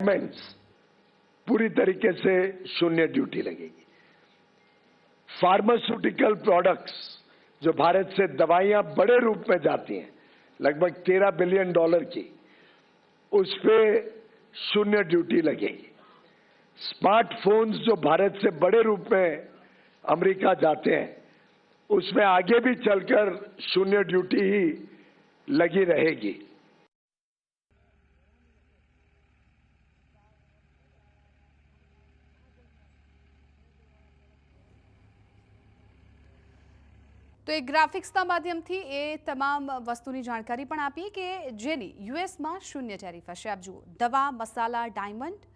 Segments पूरी तरीके से शून्य ड्यूटी लगेगी। फार्मास्यूटिकल प्रोडक्ट्स, जो भारत से दवाइयां बड़े रूप में जाती हैं, लगभग $13 बिलियन की, उस पे शून्य ड्यूटी लगेगी। स्मार्टफोन्स जो भारत से बड़े रूप में अमेरिका जाते हैं, उसमें आगे भी चलकर शून्य ड्यूटी ही लगी रहेगी। तो एक ग्राफिक्सના માધ્યમથી એ તમામ વસ્તુની જાણકારી પણ આપી કે જેની યુએસમાં શૂન્ય ટેરિફ હશે। આપ જુઓ, દવા, મસાલા, ડાયમંડ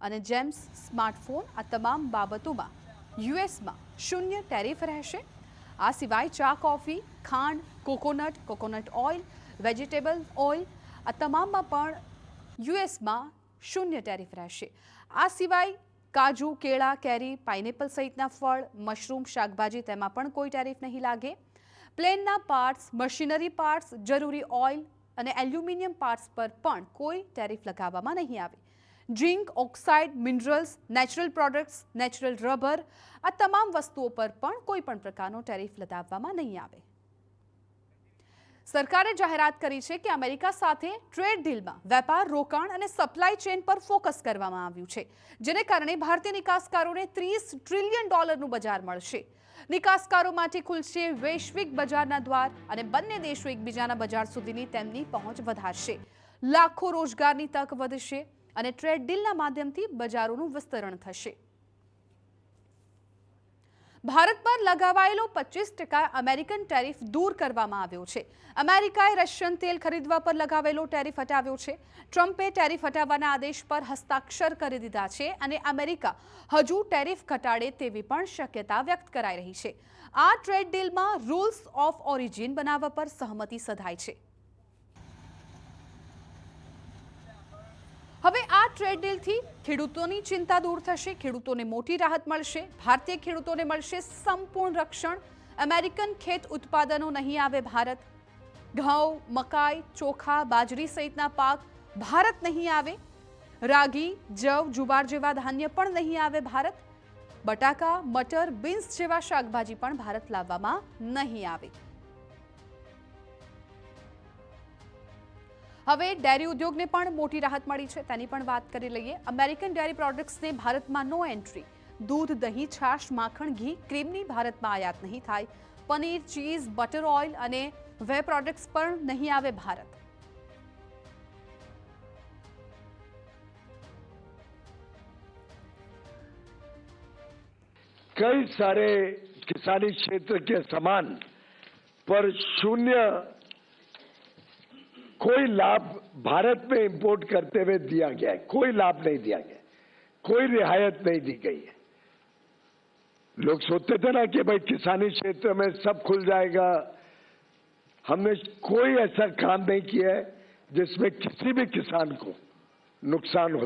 અને જેમ્સ, સ્માર્ટફોન, આ તમામ બાબતોમાં યુએસમાં શૂન્ય ટેરિફ રહેશે। આ સિવાય ચા, કોફી, ખાંડ, કોકોનટ ઓઇલ, વેજીટેબલ ઓઇલ, આ તમામમાં પણ યુએસમાં શૂન્ય ટેરિફ રહેશે। આ સિવાય કાજુ, કેળા, કેરી, પાઇનેપલ સહિતના ફળ, મશરૂમ, શાકભાજી, તેમાં પણ કોઈ ટેરિફ નહીં લાગે। પ્લેનના પાર્ટ્સ, મશીનરી પાર્ટ્સ, જરૂરી ઓઇલ અને એલ્યુમિનિયમ પાર્ટ્સ પર પણ કોઈ ટેરિફ લગાવવામાં નહીં આવે। Zinc, oxide, minerals, natural products, natural rubber, આ તમામ વસ્તુઓ પર પણ કોઈ પણ પ્રકારનો ટેરિફ લગાવવામાં નહીં આવે। સરકારે જાહેરાત કરી છે કે અમેરિકા સાથે ટ્રેડ ડીલમાં વેપાર, રોકાણ અને સપ્લાય ચેન પર ફોકસ કરવામાં આવ્યું છે, જેને કારણે ભારતીય નિકાસકારોને $30 ટ્રિલિયન બજાર મળશે। નિકાસકારો માટે ખુલશે વૈશ્વિક બજારના દ્વાર અને બંને દેશો એકબીજાના બજાર સુધીની તેમની પહોંચ વધારશે। લાખો રોજગારની તક વધશે અને ટ્રેડ ડીલના માધ્યમથી બજારોનું વિસ્તરણ થશે। ભારત પર લગાવાયેલો 25% અમેરિકન ટેરિફ દૂર કરવામાં આવ્યો છે। અમેરિકાએ રશિયન તેલ ખરીદવા પર લગાવેલો ટેરિફ હટાવ્યો છે। ટ્રમ્પે ટેરિફ હટાવવાના આદેશ પર હસ્તાક્ષર કરી દીધા છે અને અમેરિકા હજુ ટેરિફ ઘટાડે તેવી પણ શક્યતા વ્યક્ત કરાઈ રહી છે। આ ટ્રેડ ડીલમાં રૂલ્સ ઓફ ઓરિજિન બનાવવા પર સહમતિ સધાઈ છે। હવે આ ટ્રેડ ડીલથી ખેડૂતોની ચિંતા દૂર થશે, ખેડૂતોને મોટી રાહત મળશે। ભારતીય ખેડૂતોને મળશે સંપૂર્ણ રક્ષણ। અમેરિકન ખેત ઉત્પાદનો નહીં આવે ભારત। ઘઉં, મકાઈ, ચોખા, બાજરી સહિતના પાક ભારત નહીં આવે। રાગી, જવ, જુવાર જેવા ધાન્ય પણ નહીં આવે ભારત। બટાકા, મટર, બીન્સ જેવા શાકભાજી પણ ભારત લાવવામાં નહીં આવે। હવે ડેરી ઉદ્યોગને પણ મોટી રાહત મળી છે, તેની પણ વાત કરી લઈએ। અમેરિકન ડેરી પ્રોડક્ટ્સને ભારતમાં નો એન્ટ્રી। दूध, दही, छाश, माखण, घी, क्रीमनी भारतમાં આયાત નહીં થાય। પનીર, ચીઝ, બટર ઓઇલ અને વે પ્રોડક્ટ્સ પણ નહીં આવે ભારત। कई सारे किसानी क्षेत्र के सामान पर शून्य कोई लाभ भारत में इंपोर्ट करते हुए दिया गया है। कोई लाभ नहीं दिया गया, कोई रियायत नहीं दी गई है। लोग सोचते थे ना कि भाई किसानी क्षेत्र में सब खुल जाएगा। हमने कोई ऐसा काम नहीं किया है जिसमें किसी भी किसान को नुकसान हो।